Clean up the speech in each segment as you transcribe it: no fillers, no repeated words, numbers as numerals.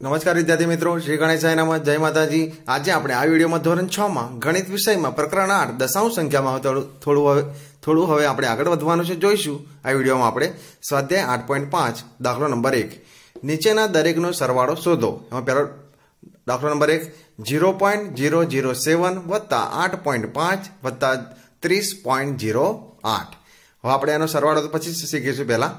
નમસ્કાર વિદ્યાર્થી મિત્રો, શ્રી ગણેશાયનામાં જય માતાજી। આજે આપણે આ વિડીયોમાં ધોરણ 6 માં ગણિત વિષયમાં પ્રકરણ 8 દશાંશ સંખ્યામાં થોડું હવે આપણે આગળ વધવાનું છે। જોઈશું આ વિડીયોમાં આપણે સ્વાધ્યાય 8.5 દાખલો નંબર 1 નીચેના દરેકનો સરવાળો શોધો। એમાં પહેલો દાખલો નંબર 1 0.007 વત્તા 8.5 વત્તા 30.08। હવે આપણે એનો સરવાળો તો પછી શીખીશું પહેલા,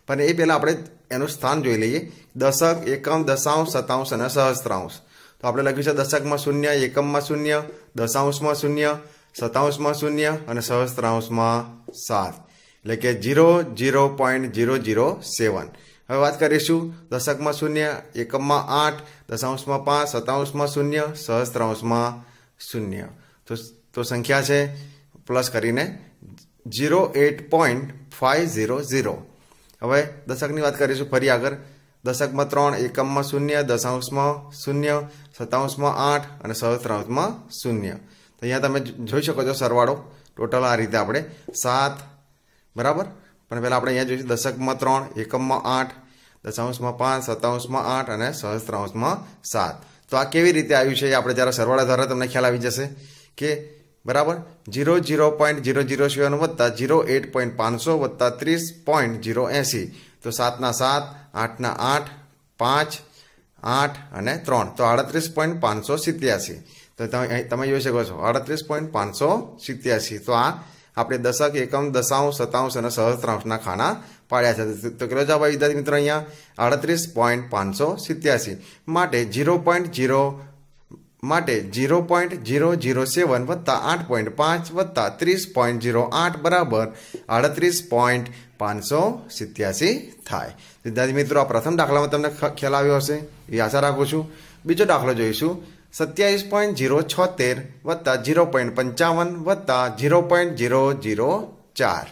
પણ એ પહેલા આપણે એનું સ્થાન જોઈ લઈએ। દશક, એકમ, દશાંશ, શતાંશ અને સહસ્ત્રાંશ। તો આપણે લખ્યું છે દશકમાં 0, એકમમાં 0, દશાંશમાં 0, શતાંશમાં 0 અને સહસ્ત્રાંશમાં 7, એટલે કે 0.007। હવે વાત કરીશું દશકમાં 0, એકમમાં 8, દશાંશમાં 5, શતાંશમાં 0, સહસ્ત્રાંશમાં 0। તો સંખ્યા છે પ્લસ કરીને 08.500। હવે દશકની વાત કરીશું ફરી આગળ। દશકમાં 3, એકમમાં 0, દશાંશમાં 0, શતાંશમાં 8 અને સહસ્ત્રાંશમાં 0। તો અહીંયા તમે જોઈ શકો છો સરવાળો ટોટલ આ રીતે આપણે 7 બરાબર। પણ પહેલાં આપણે અહીંયા જોઈશું દશકમાં 3, એકમમાં 8, દશાંશમાં 5, શતાંશમાં 8 અને સહસ્ત્રાંશમાં 7। તો આ કેવી રીતે આવ્યું છે એ આપણે જ્યારે સરવાળા દ્વારા તમને ખ્યાલ આવી જશે કે બરાબર 0.007 વત્તા 08.500 વત્તા 30.080। તો 7 ના 7, 8 ના 8, 5, 8 અને 3 તો 38.587। તો તમે જોઈ શકો છો 38.587। તો આ આપણે દશક, એકમ, દશાંશ, શતાંશ અને સહસ્ત્રાંશના ખાના પાડ્યા છે। તો કેટલો જવાબ આવી વિદ્યાર્થી મિત્રો અહીંયા 38.587 માટે 0.007 વત્તા 8.5 વત્તા 30.08 બરાબર 38.587 થાય। વિદ્યાર્થી મિત્રો, આ પ્રથમ દાખલામાં તમને ખ્યાલ આવ્યો હશે એ આશા રાખું છું। બીજો દાખલો જોઈશું 27.076 વત્તા 0.55 વત્તા 0.004।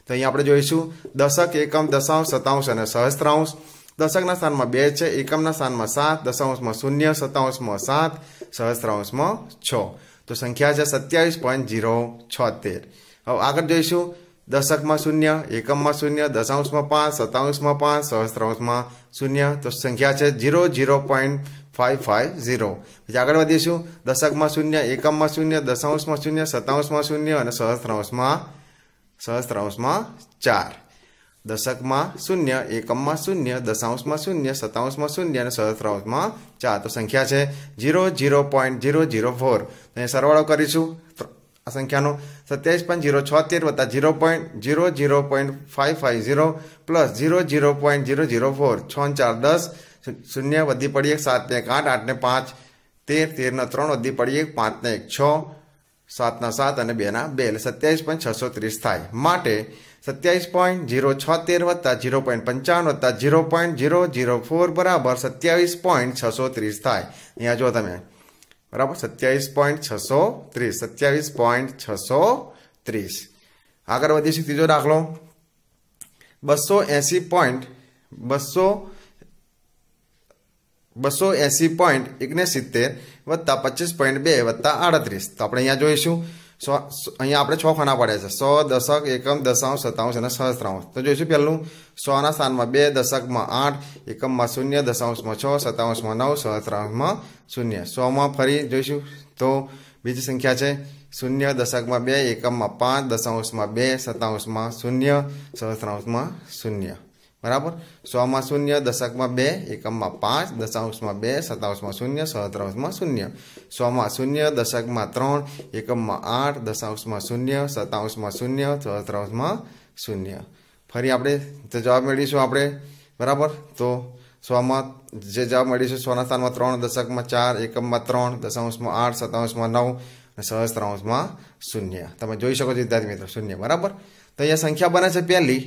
તો અહીંયા આપણે જોઈશું દશક, એકમ, દશાંશ, શતાંશ અને સહસ્ત્રાંશ। દશકના સ્થાનમાં 2 છે, એકમના સ્થાનમાં 7, દશાંશમાં 0, શતાંશમાં 7, સહસ્ત્રાંશમાં 6। તો સંખ્યા છે 27.076। હવે આગળ જોઈશું દશકમાં 0, એકમમાં 0, દશાંશમાં 5, શતાંશમાં 5, સહસ્ત્રાંશમાં 0। તો સંખ્યા છે 0.550। પછી આગળ વધીશું દશકમાં 0, એકમમાં 0, દશાંશમાં 0, શતાંશમાં 0 અને સહસ્ત્રાંશમાં 4। દશકમાં 0, એકમમાં 0, દશાંશમાં 0, શતાંશમાં 0 અને સહસ્ત્રાંશમાં 4। તો સંખ્યા છે 0.004। તો સરવાળો કરીશું આ સંખ્યાનો 27.076 વત્તા 0.550 પ્લસ 0.004। 6 4 10, 0 વધી પડી 1, 7 ને 1 8, 8 ને 5 13, 13 ના 3 વધી પડી 1, 5 ને 1 6, 7 ના 7 અને 2 ના 2 એટલે 27.630 થાય। માટે 27.076 વત્તા 0.55 વત્તા 0.004 બરાબર 27.630 થાય। અહીંયા જો તમે બરાબર 27.630। આગળ વધીશું ત્રીજો દાખલો 280.69 વત્તા 25.2 વત્તા 38। તો આપણે અહીંયા જોઈશું અહીંયા આપણે 6 ખાના પડ્યા છે 100, દશક, એકમ, દશાંશ, શતાંશ અને સહસ્ત્રાંશ। તો જોઈશું પહેલું 100 ના સ્થાનમાં 2, દશકમાં 8, એકમમાં 0, દશાંશમાં 6, શતાંશમાં 9, સહસ્ત્રાંશમાં 0। 100 માં ફરી જોઈશું તો બીજી સંખ્યા છે 0, દશકમાં 2, એકમમાં 5, દશાંશમાં 2, શતાંશમાં 0, સહસ્ત્રાંશમાં 0 બરાબર। 100 માં 0, દશકમાં 2, એકમમાં 5, દશાંશમાં 2, શતાંશમાં 0, સહસ્ત્રાંશમાં 0। 100 માં 0, દશકમાં 3, એકમમાં 8, દશાંશમાં 0, શતાંશમાં 0, સહસ્ત્રાંશમાં 0। ફરી આપણે જવાબ મેળવીશું આપણે બરાબર। તો 100 માં જે જવાબ મેળવીશું 100 ના સ્થાનમાં 3, દશકમાં 4, એકમમાં 3, દશાંશમાં 8, શતાંશમાં 9 અને સહસ્ત્રાંશમાં 0। તમે જોઈ શકો છો વિદ્યાર્થી મિત્રો 0 બરાબર। તો અહીંયા સંખ્યા બને છે પહેલી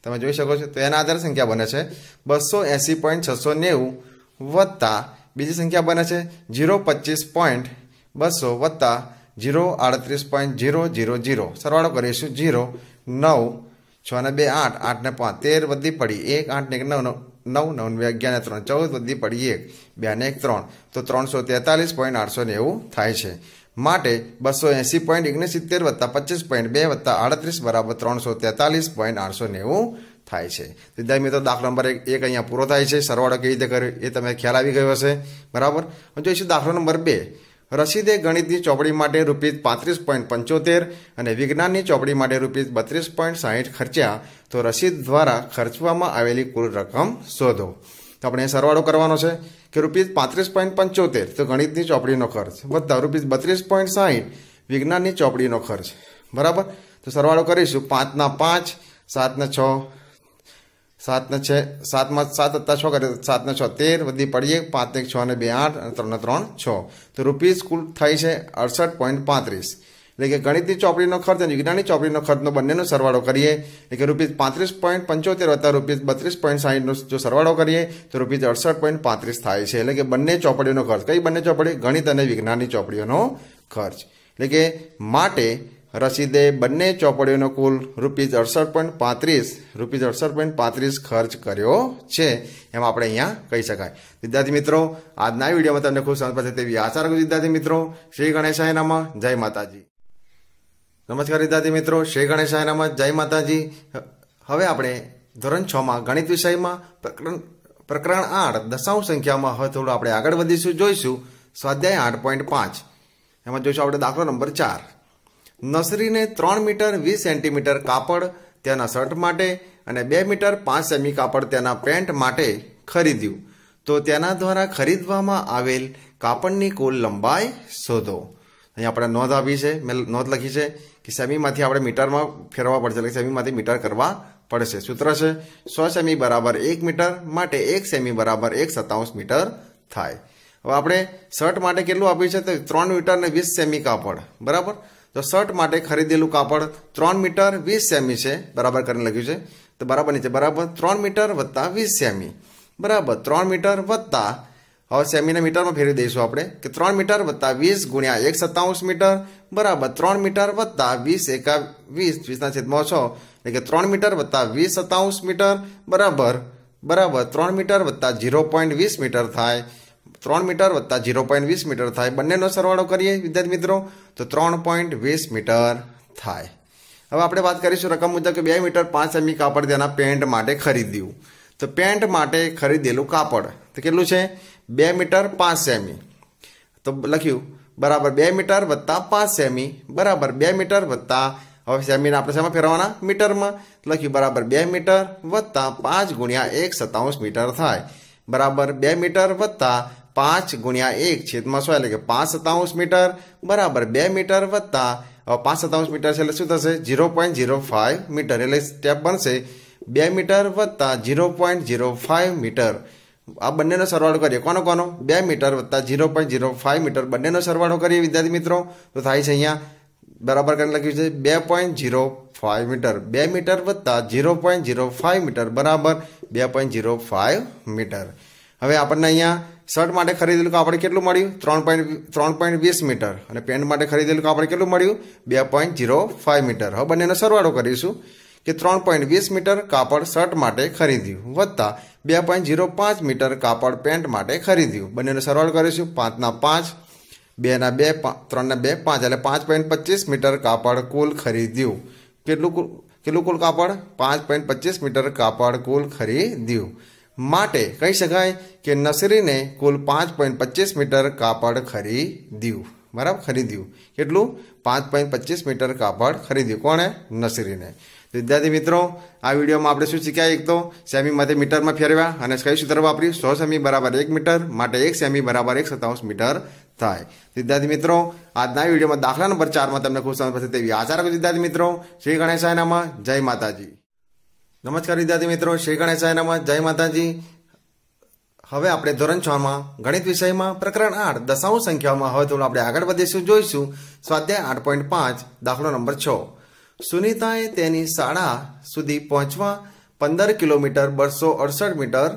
તમે જોઈ શકો છો, તો એના આધારે સંખ્યા બને છે 280.690 વત્તા બીજી સંખ્યા બને છે 0.25.200 વત્તા 0.38.000। સરવાળો કરીશું 0, 9, 6 ને 2 8, 8 ને 5 13 વધી પડી 1, 8 ને 1 9, 9 ને 2 11 ને 3 14 વધી પડી 1, 2 ને 1 3 તો 343.890 થાય છે। માટે 280.69 વત્તા 25.2 વત્તા 38 બરાબર 343.890 થાય છે। વિદ્યાર્થી મિત્રો દાખલા નંબર 1 અહીંયા પૂરો થાય છે। સરવાળો કેવી રીતે કર્યો એ તમે ખ્યાલ આવી ગયો હશે, બરાબર। જોઈશું દાખલા નંબર 2। રસીદે ગણિતની ચોપડી માટે ₹35.75 અને વિજ્ઞાનની ચોપડી માટે ₹32.60 ખર્ચ્યા, તો રસીદ દ્વારા ખર્ચવામાં આવેલી કુલ રકમ શોધો। તો આપણે સરવાળો કરવાનો છે કે ₹35.75 તો ગણિતની ચોપડીનો ખર્ચ વત્તા ₹32.60 વિજ્ઞાનની ચોપડીનો ખર્ચ, બરાબર। તો સરવાળો કરીશું 5 ના 5 7 ને 6 7 ને 6 7 માં 7 હતા 6 કરે 7 ને 6 13 વધી પડીએ 5 ને 6 ને 2 8 અને 3 ને 3 6 તો રૂપીસ કુલ થાય છે 68.35। એટલે કે ગણિતની ચોપડીનો ખર્ચ અને વિજ્ઞાનની ચોપડીનો ખર્ચનો બંનેનો સરવાળો કરીએ એટલે કે ₹35.75 વત્તા ₹32.60 નો જો સરવાળો કરીએ તો ₹68.35 થાય છે। એટલે કે બંને ચોપડીનો ખર્ચ, કઈ બંને ચોપડી? ગણિત અને વિજ્ઞાનની ચોપડીઓનો ખર્ચ। એટલે કે માટે રસીદે બંને ચોપડીઓનો કુલ ₹68.35 ખર્ચ કર્યો છે, એમ આપણે અહીંયા કહી શકાય। વિદ્યાર્થી મિત્રો, આજના વિડીયોમાં તમને ખૂબ સમજ પડશે તેવી આશા રાખું। વિદ્યાર્થી મિત્રો, શ્રી ગણેશાય નમઃ, જય માતાજી। નમસ્કાર વિદ્યાર્થી મિત્રો, શ્રી ગણેશાય નમઃ, જય માતાજી। હવે આપણે ધોરણ 6માં ગણિત વિષયમાં પ્રકરણ 8 દશાંશ સંખ્યામાં હવે થોડું આપણે આગળ વધીશું, જોઈશું સ્વાધ્યાય 8.5। એમાં જોઈશું આપણે દાખલો નંબર 4। નસરીને 3 મીટર 20 સેન્ટીમીટર કાપડ તેના શર્ટ માટે અને 2 મીટર 5 સેમી કાપડ તેના પેન્ટ માટે ખરીદ્યું, તો તેના દ્વારા ખરીદવામાં આવેલ કાપડની કુલ લંબાઈ શોધો। અહીંયા આપણે નોંધ આપી છે, મેં નોંધ લખી છે કે સેમીમાંથી આપણે મીટરમાં ફેરવવા પડશે, એટલે સેમીમાંથી મીટર કરવા પડશે। સૂત્ર છે 100 સેમી બરાબર 1 મીટર માટે 1 સેમી બરાબર 1/57 મીટર થાય। હવે આપણે શર્ટ માટે કેટલું આપ્યું છે? તો 3 મીટર ને 20 સેમી કાપડ, બરાબર। તો શર્ટ માટે ખરીદેલું કાપડ 3 મીટર 20 સેમી છે, બરાબર કરીને લખ્યું છે। તો બરાબર નીચે બરાબર 3 મીટર વત્તા 20 સેમી બરાબર 3 મીટર વત્તા, હવે સેમીને મીટરમાં ફેરવી દઈશું આપણે કે 3 મીટર વત્તા 20 ગુણ્યા 1/57 મીટર બરાબર 3 મીટર વત્તા 20 એકા 20 20 ના છેદમાં 6 એટલે કે 3 મીટર વત્તા 20/57 મીટર બરાબર 3 મીટર વત્તા 0.20 મીટર થાય। 3 મીટર વત્તા 0.20 મીટર થાય। બંનેનો સરવાળો કરીએ વિદ્યાર્થી મિત્રો તો 3.20 મીટર થાય। હવે આપણે વાત કરીશું રકમ મુજબ કે 2 મીટર 5 સેમી કાપડ તેના પેન્ટ માટે ખરીદ્યું, તો પેન્ટ માટે ખરીદેલું કાપડ તો કેટલું છે? 2 મીટર 5 સેમી, તો લખ્યું બરાબર 2 મીટર વત્તા 5 સેમી બરાબર 2 મીટર વત્તા, હવે સેમીને આપણે શેમાં ફેરવવાના? મીટરમાં, લખ્યું બરાબર 2 મીટર વત્તા 5 ગુણ્યા 1/57 મીટર થાય બરાબર 2 મીટર વત્તા 5 ગુણ્યા 1 છેદમાં 100 એટલે કે 5/57 મીટર બરાબર 2 મીટર વત્તા 5/57 મીટર છે એટલે શું થશે? 0.05 મીટર। એટલે સ્ટેપ બનશે 2 મીટર વત્તા 0.05 મીટર। આ બંનેનો સરવાળો કરીએ, કોનો 2 મીટર વત્તા 0.05 મીટર બંનેનો સરવાળો કરીએ વિદ્યાર્થી મિત્રો તો થાય છે અહીંયા બરાબર કરીને લખ્યું છે 2.05 મીટર। 2 મીટર વત્તા 0.05 મીટર બરાબર 2.05 મીટર। હવે આપણને અહીંયા શર્ટ માટે ખરીદેલું કાપડ કેટલું મળ્યું? 3.20 મીટર અને પેન્ટ માટે ખરીદેલું કાપડ કેટલું મળ્યું? 2.05 મીટર। હવે બંનેનો સરવાળો કરીશું કે 3.20 મીટર કાપડ શર્ટ માટે ખરીદ્યું વત્તા 2.05 મીટર કાપડ પેન્ટ માટે ખરીદ્યું, બંનેનો સરવાળો કરીશું 5 ના 5 2 ના 2 3 ના 2 5 એટલે 5.25 મીટર કાપડ કુલ ખરીદ્યું। કેટલું કુલ કાપડ? 5.25 મીટર કાપડ કુલ ખરીદ્યું। માટે કહી શકાય કે નસરીને કુલ 5.25 મીટર કાપડ ખરીદ્યું, બરાબર ખરીદ્યું। કેટલું? 5.25 મીટર કાપડ ખરીદ્યું, કોણે? નસરીને। વિદ્યાર્થી મિત્રો, આ વિડીયોમાં આપણે શું શીખ્યા? એક તો સેમીમાંથી મીટરમાં ફેરવ્યા અને કઈ સૂત્ર વાપરી? 100 સેમી બરાબર 1 મીટર માટે 1 સેમી બરાબર 1/57 મીટર થાય। વિદ્યાર્થી મિત્રો, આજના વિડીયોમાં દાખલા નંબર 4માં તમને ખૂબ સમજ પડશે તેવી આશા રાખું। વિદ્યાર્થી મિત્રો, શ્રી ગણેશાય નમઃ, જય માતાજી। નમસ્કાર વિદ્યાર્થી મિત્રો, શ્રી ગણેશાય નમઃ, જય માતાજી। હવે આપણે ધોરણ 6માં ગણિત વિષયમાં પ્રકરણ 8 દશાંશ સંખ્યામાં હવે થોડું આપણે આગળ વધીશું, જોઈશું સ્વાધ્યાય 8.5 દાખલો નંબર 6। સુનિતાએ તેની શાળા સુધી પહોંચવા 15 કિલોમીટર 268 મીટર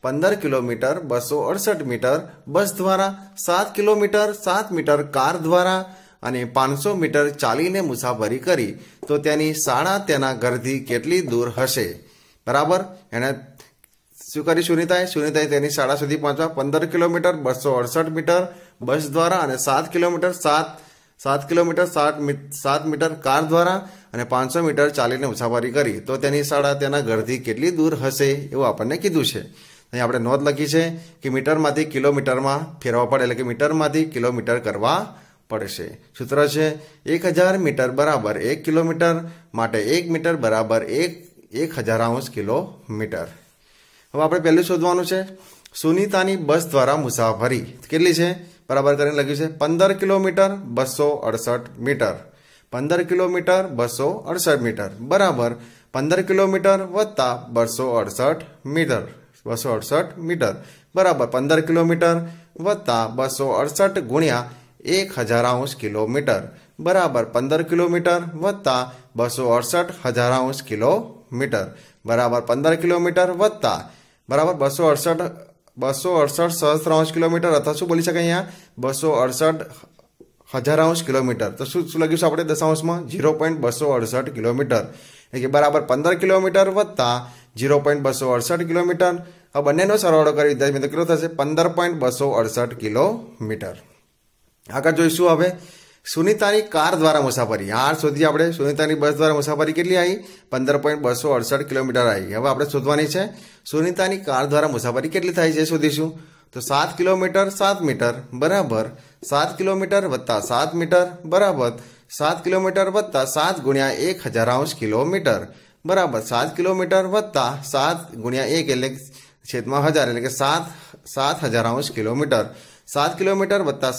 15 કિલોમીટર 268 મીટર બસ દ્વારા 7 કિલોમીટર 7 મીટર કાર દ્વારા અને 500 મીટર ચાલીને મુસાફરી કરી, તો તેની શાળા તેના ઘરથી કેટલી દૂર હશે? બરાબર, એને શું કરી સુનિતાએ તેની શાળા સુધી પહોંચવા 15 કિલોમીટર 268 મીટર બસ દ્વારા અને 7 કિલોમીટર 7 મીટર કાર દ્વારા અને 500 મીટર ચાલીને મુસાફરી કરી તો તેની શાળા તેના ઘરથી કેટલી દૂર હશે એવું આપણને કીધું છે। અહીં આપણે નોંધ લખી છે કે મીટરમાંથી કિલોમીટરમાં ફેરવવા પડે, એટલે કે મીટરમાંથી કિલોમીટર કરવા પડશે। સૂત્ર છે 1000 મીટર બરાબર 1 કિલોમીટર, માટે 1 મીટર બરાબર 1000 કિલોમીટર। હવે આપણે પહેલું શોધવાનું છે સુનીતાની બસ દ્વારા મુસાફરી કેટલી છે, બરાબર કરીને લખ્યું છે 15 કિલોમીટર 268 મીટર। 15 કિલોમીટર 268 મીટર બરાબર 15 કિલોમીટર વત્તા 268 મીટર। 268 મીટર બરાબર 15 કિલોમીટર વત્તા 268 ગુણ્યા 1000 કિલોમીટર બરાબર 15 કિલોમીટર વત્તા 268 કિલોમીટર બરાબર 15 કિલોમીટર વત્તા બરાબર 268 સહસ્ત્રાંશ કિલોમીટર અથવા શું બોલી શકાય અહીંયા 268 કિલોમીટર। તો શું લખ્યું છે આપણે દશાંશમાં 0.268 કિલોમીટર, એટલે કે બરાબર 15 કિલોમીટર વત્તા 0.268 કિલોમીટર। આ બંનેનો સરવાળો કરી વિદ્યાર્થી મિત્રો કેટલો થશે 15.268 કિલોમીટર। આગળ જોઈશું હવે સુનીતાની કાર દ્વારા મુસાફરી। આ શોધી આપણે સુનીતાની બસ દ્વારા મુસાફરી કેટલી આવી 15.268 કિલોમીટર આવી। હવે આપણે શોધવાની છે સુનીતાની કાર દ્વારા મુસાફરી કેટલી થાય છે શોધીશું। તો 7 કિલોમીટર 7 મીટર બરાબર 7 કિલોમીટર વત્તા 7 મીટર બરાબર 7 કિલોમીટર વત્તા 7 ગુણ્યા 1000 કિલોમીટર બરાબર 7 કિલોમીટર વત્તા 7 ગુણ્યા 1 એટલે છેદમાં 1000 એટલે કે 7000 કિલોમીટર। 7 કિલોમીટર વત્તા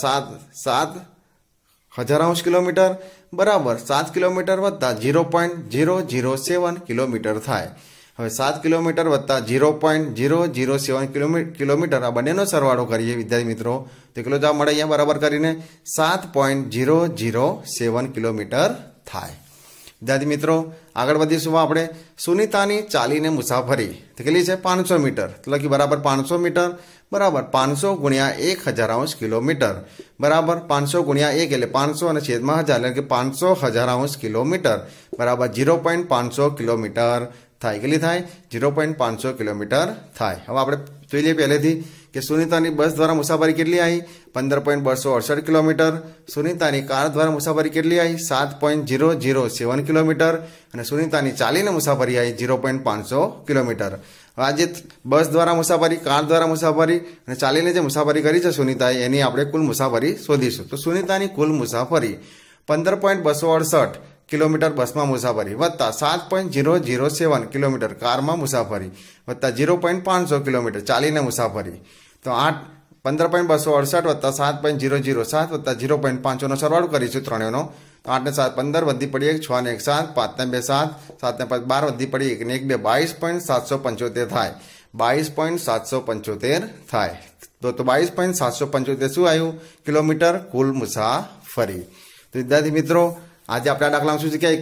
7000 કિલોમીટર બરાબર 7 કિલોમીટર વત્તા 0.007 કિલોમીટર થાય। હવે 7 કિલોમીટર વત્તા 0.007 કિલોમીટર આ બંનેનો સરવાળો કરીએ વિદ્યાર્થી મિત્રો તો કેટલો જવાબ મળે અહીંયા બરાબર કરીને 7.007 કિલોમીટર થાય। વિદ્યાર્થી મિત્રો આગળ વધીશું આપણે સુનીતાની ચાલીને મુસાફરી તો કેટલી છે 500 મીટર, તો લખી બરાબર 500 મીટર બરાબર 500 ગુણ્યા 1000 કિલોમીટર બરાબર 500 ગુણ્યા 1 એટલે 500 અને છેદમાં 1000 એટલે કે 500,000 કિલોમીટર બરાબર 0.500 કિલોમીટર થાય। કેટલી થાય 0.500 કિલોમીટર થાય। હવે આપણે જોઈ લઈએ પહેલેથી કે સુનીતાની બસ દ્વારા મુસાફરી કેટલી આવી 15.268 કિલોમીટર, સુનીતાની કાર દ્વારા મુસાફરી કેટલી આવી 7.007 કિલોમીટર અને સુનીતાની ચાલીને મુસાફરી આવી 0.500 કિલોમીટર। આજે બસ દ્વારા મુસાફરી, કાર દ્વારા મુસાફરી અને ચાલીને જે મુસાફરી કરી છે સુનીતાએ એની આપણે કુલ મુસાફરી શોધીશું। તો સુનીતાની કુલ મુસાફરી 15.268 કિલોમીટર બસમાં મુસાફરી વત્તા 7.007 કિલોમીટર કારમાં મુસાફરી વત્તા 0.500 કિલોમીટર ચાલીને મુસાફરી, તો 15.268 વત્તા 7.007 વત્તા 0.500 નો સરવાળો કરીશું ત્રણેયનો। તો 8 ને 7 15 વધી પડી 1 6 ને 1 7 5 ને 2 7 7 ને 5 12 વધી પડી 1 ને 1 2 22.775 થાય। 22.775 થાય। તો 22.775 શું આવ્યું કિલોમીટર કુલ મુસાફરી। તો વિદ્યાર્થી મિત્રો આજે આપણે આ દાખલામાં શું શીખ્યા,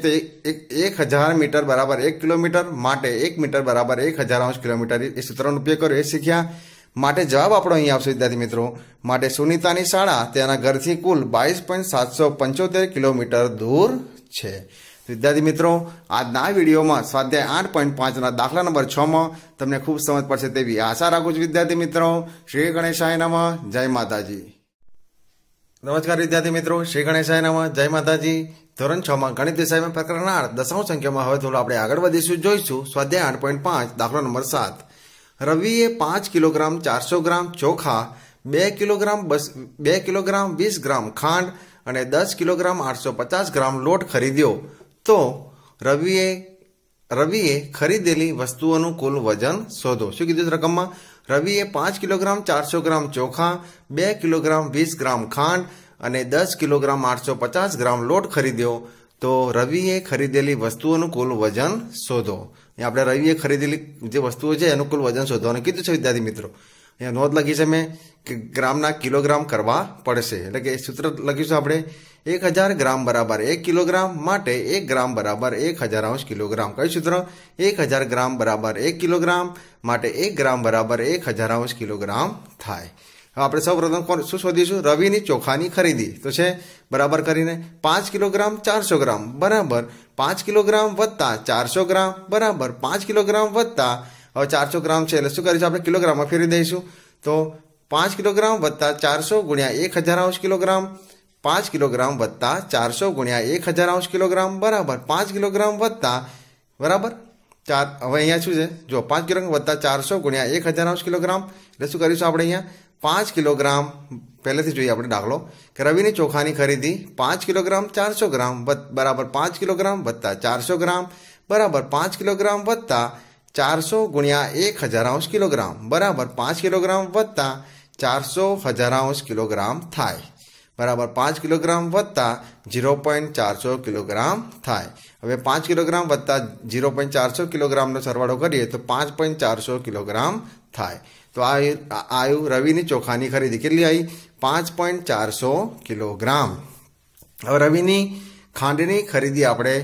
એક 1000 મીટર બરાબર 1 કિલોમીટર, માટે 1 મીટર બરાબર 1000 કિલોમીટર એ સૂત્રનો ઉપયોગ કર્યો એ શીખ્યા। માટે જવાબ આપણો અહીં આવશે વિદ્યાર્થી મિત્રો, માટે સુનીતાની શાળા તેના ઘરથી કુલ 22.775 કિલોમીટર દૂર છે। વિદ્યાર્થી મિત્રો આજના વિડીયોમાં સ્વાધ્યાય 8.5ના દાખલા નંબર 6માં તમને ખૂબ સમજ પડશે તેવી આશા રાખું છું વિદ્યાર્થી મિત્રો। શ્રી ગણેશાય નમઃ, જય માતાજી। નમસ્કાર વિદ્યાર્થી મિત્રો, શ્રી ગણેશાય નમઃ, જય માતાજી। ધોરણ 6માં ગણિત વિષયમાં પ્રકરણ 8 દશાંશ સંખ્યામાં હવે થોડું આપણે આગળ વધીશું, જોઈશું સ્વાધ્યાય 8.5 દાખલો નંબર 7। રવિએ 5 કિલોગ્રામ 400 ગ્રામ ચોખા, 2 કિલોગ્રામ 20 ગ્રામ ખાંડ અને 10 કિલોગ્રામ 850 ગ્રામ લોટ ખરીદ્યો, તો રવિએ ખરીદેલી વસ્તુઓનું કુલ વજન શોધો। શું કીધું રકમમાં, રવિએ 5 કિલોગ્રામ 400 ગ્રામ ચોખા, 2 કિલોગ્રામ 20 ગ્રામ ખાંડ અને 10 કિલોગ્રામ 850 ગ્રામ લોટ ખરીદ્યો, તો રવિએ ખરીદેલી વસ્તુઓનું કુલ વજન શોધો। આપણે રવિએ ખરીદેલી જે વસ્તુઓ છે એનું કુલ વજન શોધવાનું કીધું છે વિદ્યાર્થી મિત્રો। અહીંયા નોંધ લખી છે મેં કે ગ્રામના કિલોગ્રામ કરવા પડશે, એટલે કે સૂત્ર લખીશું આપણે 1000 ગ્રામ બરાબર 1 કિલોગ્રામ, માટે 1 ગ્રામ બરાબર 1000 કિલોગ્રામ। કયું સૂત્ર 1000 ગ્રામ બરાબર 1 કિલોગ્રામ, માટે 1 ગ્રામ બરાબર 1000 કિલોગ્રામ થાય। હવે આપણે સૌપ્રથમ શું શોધીશું, રવિની ચોખાની ખરીદી તો છે બરાબર કરીને 5 કિલોગ્રામ 400 ગ્રામ બરાબર 5 કિલોગ્રામ વત્તા 400 ગ્રામ બરાબર 5 કિલોગ્રામ વત્તા, હવે 400 ગ્રામ છે એટલે શું કરીશું આપણે કિલોગ્રામમાં ફેરવી દઈશું, તો 5 કિલોગ્રામ વત્તા 400 ગુણ્યા 1000 કિલોગ્રામ 5 કિલોગ્રામ વત્તા 400 ગુણ્યા 1000 અંશ કિલોગ્રામ બરાબર 5 કિલોગ્રામ વત્તા બરાબર 4 હવે અહીંયા શું છે જો 5 કિલોગ્રામ વત્તા 400 ગુણ્યા 1000 અંશ કિલોગ્રામ એટલે શું કરીશું આપણે અહીંયા 5 કિલોગ્રામ પહેલેથી જોઈએ આપણે દાખલો કે રવિની ચોખાની ખરીદી 5 કિલોગ્રામ 400 ગ્રામ બરાબર 5 કિલોગ્રામ વત્તા 400 ગ્રામ બરાબર 5 કિલોગ્રામ વત્તા 400 ગુણ્યા 1000 અંશ કિલોગ્રામ બરાબર 5 કિલોગ્રામ વત્તા 400 અંશ કિલોગ્રામ થાય બરાબર 5 કિલોગ્રામ વત્તા 0.400 કિલોગ્રામ થાય હવે 5 કિલોગ્રામ વત્તા 0.400 કિલોગ્રામનો સરવાળો કરીએ તો 5.400 કિલોગ્રામ થાય તો આ આવ્યું રવિની ચોખાની ખરીદી કેટલી આવી 5.400 કિલોગ્રામ હવે રવિની ખાંડની ખરીદી આપણે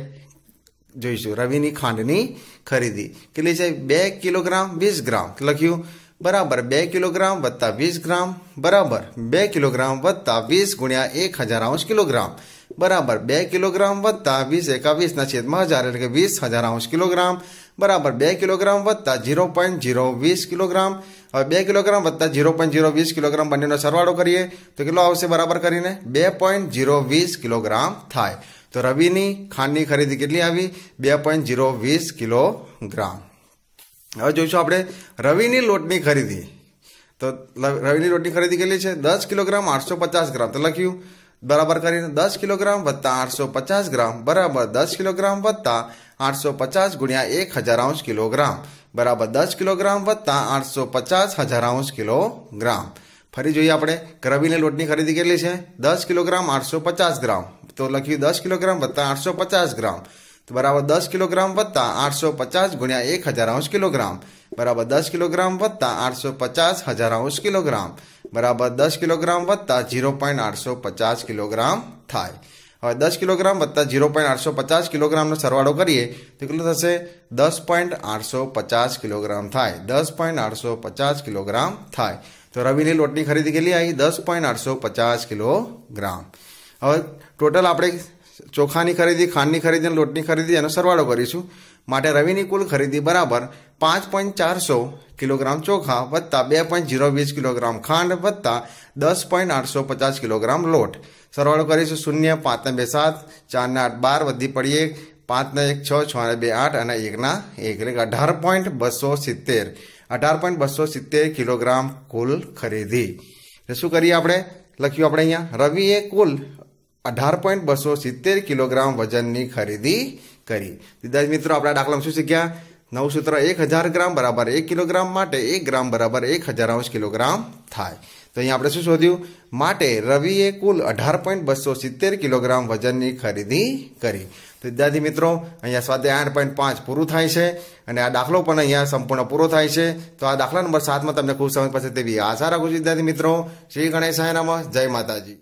જોઈશું રવિની ખાંડની ખરીદી કેટલી છે 2 કિલોગ્રામ 20 ગ્રામ લખ્યું બરાબર 2 કિલોગ્રામ વત્તા 20 ગ્રામ બરાબર 2 કિલોગ્રામ વત્તા 20 ગુણ્યા 1000 અંશ કિલોગ્રામ બરાબર 2 કિલોગ્રામ વત્તા 20 21 છેદમાં 1000 એટલે કે 20000 અંશ કિલોગ્રામ બરાબર 2 કિલોગ્રામ વત્તા 0.020 કિલોગ્રામ હવે 2 કિલોગ્રામ વત્તા 0.020 કિલોગ્રામ બંનેનો સરવાળો કરીએ તો કેટલો આવશે બરાબર કરીને 2.020 કિલોગ્રામ થાય તો રવિની ખાંડની ખરીદી કેટલી આવી 2.020 કિલોગ્રામ હવે જોઈશું આપણે રવિની લોટની ખરીદી તો રવિની લોટની ખરીદી કેટલી છે 10 કિલોગ્રામ 850 ગ્રામ તો લખ્યું બરાબર કરીને 10 કિલોગ્રામ વત્તા 850 ગ્રામ બરાબર 10 કિલોગ્રામ વત્તા 850 ગુણ્યા 1000 અંશ કિલોગ્રામ બરાબર 10 કિલોગ્રામ વત્તા 850 અંશ કિલોગ્રામ ફરી જોઈએ આપણે રવિની લોટની ખરીદી કેટલી છે 10 કિલોગ્રામ 850 ગ્રામ તો લખ્યું 10 કિલોગ્રામ વત્તા 850 ગ્રામ તો બરાબર 10 કિલોગ્રામ વત્તા 850 ગુણ્યા 1000 અંશ કિલોગ્રામ બરાબર 10 કિલોગ્રામ વત્તા 850 અંશ કિલોગ્રામ બરાબર 10 કિલોગ્રામ વત્તા 0.850 કિલોગ્રામ થાય હવે 10 કિલોગ્રામ વત્તા 0.850 કિલોગ્રામનો સરવાળો કરીએ તો કેટલું થશે 10.850 કિલોગ્રામ થાય 10.850 કિલોગ્રામ થાય તો રવિની લોટની ખરીદી કેટલી આવી 10.850 કિલોગ્રામ હવે ટોટલ આપણે ચોખાની ખરીદી ખાંડની ખરીદી અને લોટની ખરીદી એનો સરવાળો કરીશું માટે રવિની કુલ ખરીદી બરાબર 5.400 કિલોગ્રામ ચોખા વત્તા 2.020 કિલોગ્રામ ખાંડ વત્તા 10.850 કિલોગ્રામ લોટ સરવાળો કરીશું 0 5 ને 2 7 4 ને 8 12 વધી પડીએ 5 ને 1 6 6 ને 2 8 અને 1 ના 1 એટલે કે 18.270 કિલોગ્રામ કુલ ખરીદી એટલે શું કરીએ આપણે લખ્યું આપણે અહીંયા રવિએ કુલ 18.270 કિલોગ્રામ વજનની ખરીદી કરી વિદ્યાર્થી મિત્રો આપણા દાખલામાં શું શીખ્યા નવું સૂત્ર 1000 ગ્રામ બરાબર 1 કિલોગ્રામ માટે 1 ગ્રામ બરાબર 1000 અંશ કિલોગ્રામ થાય તો અહીંયા આપણે શું શોધ્યું માટે રવિએ કુલ 18.270 કિલોગ્રામ વજનની ખરીદી કરી તો વિદ્યાર્થી મિત્રો અહીંયા સ્વાધ્યાય 8.5 પૂરું થાય છે અને આ દાખલો પણ અહીંયા સંપૂર્ણ પૂરો થાય છે તો આ દાખલા નંબર 7 માં તમને ખૂબ સમજ પડશે તેવી આશા રાખું છું વિદ્યાર્થી મિત્રો શ્રી ગણેશાય નમઃ જય માતાજી